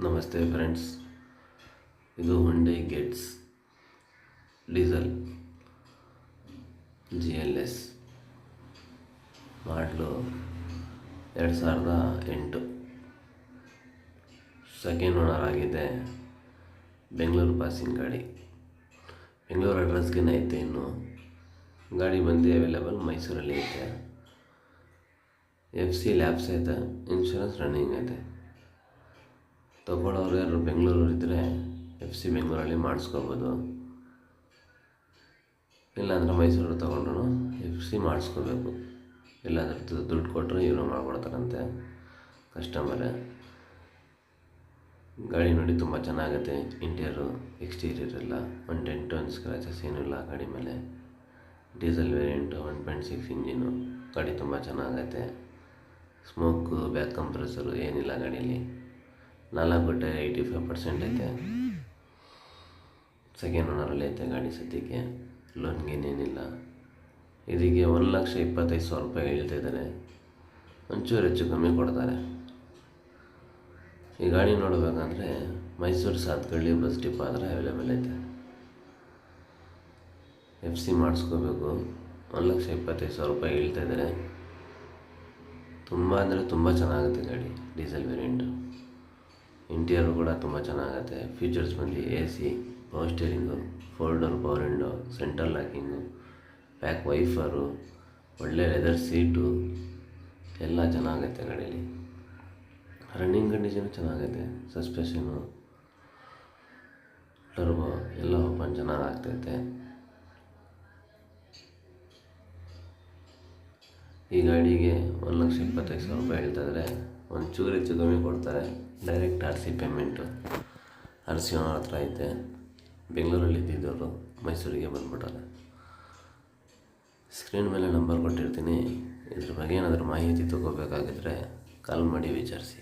ನಮಸ್ತೆ ಫ್ರೆಂಡ್ಸ್, ಇದು Hyundai Gates diesel GLS ಮಾಡಲು 2008 ಸೆಕೆಂಡ್ ಓನರ್ ಆಗಿದೆ. ಬೆಂಗಳೂರು ಪಾಸಿಂಗ್ ಗಾಡಿ. ಬೆಂಗಳೂರು ಅಡ್ರೆಸ್ಗೆ ಐತೆ. ಇನ್ನು ಗಾಡಿ ಬಂದು ಅವೈಲೇಬಲ್ ಮೈಸೂರಲ್ಲಿ ಐತೆ. FC ಲ್ಯಾಬ್ಸ್ ಐತೆ. ಇನ್ಶೂರೆನ್ಸ್ ರನ್ನಿಂಗ್ ಐತೆ. ತೊಗೊಳ್ಳೋರು ಯಾರು ಬೆಂಗಳೂರು ಇದ್ದರೆ FC ಬೆಂಗಳೂರಲ್ಲಿ ಮಾಡಿಸ್ಕೋಬೋದು. ಇಲ್ಲಾಂದರೆ ಮೈಸೂರು ತೊಗೊಂಡ್ರು FC ಮಾಡಿಸ್ಕೋಬೇಕು. ಇಲ್ಲಾಂದ್ರೆ ದುಡ್ಡು ಕೊಟ್ಟರೆ ಇವರು ಮಾಡಿಕೊಡ್ತಾರಂತೆ ಕಸ್ಟಮರೇ. ಗಾಡಿ ನೋಡಿ ತುಂಬ ಚೆನ್ನಾಗೈತೆ. ಇಂಟೀರಿಯರು ಎಕ್ಸ್ಟೀರಿಯರ್ ಎಲ್ಲ ಒಂದು ಡೆಂಟು ಒಂದು ಸ್ಕ್ರ್ಯಾಚಸ್ ಏನೂ ಇಲ್ಲ ಗಾಡಿ ಮೇಲೆ. Diesel variant 1.6 engine. ಗಾಡಿ ತುಂಬ ಚೆನ್ನಾಗೈತೆ. ಸ್ಮೋಕು, ಬ್ಯಾಕ್ ಕಂಪ್ರೆಸರು ಏನಿಲ್ಲ ಗಾಡೀಲಿ. 4 ಟೈರ್ 85% ಐತೆ. ಸೆಕೆಂಡ್ ಓನರಲ್ಲಿ ಐತೆ ಗಾಡಿ ಸದ್ಯಕ್ಕೆ. ಲೋನ್ಗೇನೇನಿಲ್ಲ. ಇದಕ್ಕೆ 1,25,000 ರೂಪಾಯಿ ಹೇಳ್ತಿದ್ದಾರೆ. ಒಂಚೂರು ಹೆಚ್ಚು ಕಮ್ಮಿ ಕೊಡ್ತಾರೆ. ಈ ಗಾಡಿ ನೋಡಬೇಕಂದ್ರೆ ಮೈಸೂರು ಸಾತ್ಗಳ್ಳಿ ಬಸ್ ಡಿಪೋ ಆದರೆ ಅವೈಲೇಬಲ್ ಐತೆ. FC ಮಾಡಿಸ್ಕೋಬೇಕು. 1,25,000 ರೂಪಾಯಿ ಹೇಳ್ತಾಯಿದ್ದಾರೆ. ತುಂಬ ಅಂದರೆ ತುಂಬ ಚೆನ್ನಾಗುತ್ತೆ ಗಾಡಿ. Diesel variant. ಇಂಟೀರಿಯರ್ ಕೂಡ ತುಂಬ ಚೆನ್ನಾಗತ್ತೆ. ಫೀಚರ್ಸ್ ಬಂದು AC, power steering, 4 door power window, central locking, back wiper, ಒಳ್ಳೆ ಲೆದರ್ ಸೀಟು ಎಲ್ಲ ಚೆನ್ನಾಗೈತೆ ಗಾಡೀಲಿ. ರನ್ನಿಂಗ್ ಕಂಡೀಷನು ಚೆನ್ನಾಗೈತೆ. ಸಸ್ಪೆಷನು, ಟರ್ಬೋ ಎಲ್ಲ ಓಪನ್ ಚೆನ್ನಾಗಿ ಆಗ್ತೈತೆ. ಈ ಗಾಡಿಗೆ 1,25,000 ರೂಪಾಯಿ ಹೇಳ್ತಾಯಿದ್ರೆ ಒಂಚೂರು ಹೆಚ್ಚು ಕಮ್ಮಿ ಕೊಡ್ತಾರೆ. Direct RC payment. RC owner ಹತ್ರ ಐತೆ. ಬೆಂಗಳೂರಲ್ಲಿ ಇದ್ದಿದ್ದವರು ಮೈಸೂರಿಗೆ ಬಂದ್ಬಿಟ್ಟಾರೆ. ಸ್ಕ್ರೀನ್ ಮೇಲೆ ನಂಬರ್ ಕೊಟ್ಟಿರ್ತೀನಿ. ಇದ್ರ ಬಗ್ಗೆ ಏನಾದರೂ ಮಾಹಿತಿ ತೊಗೋಬೇಕಾಗಿದ್ರೆ ಕಾಲ್ ಮಾಡಿ ವಿಚಾರಿಸಿ.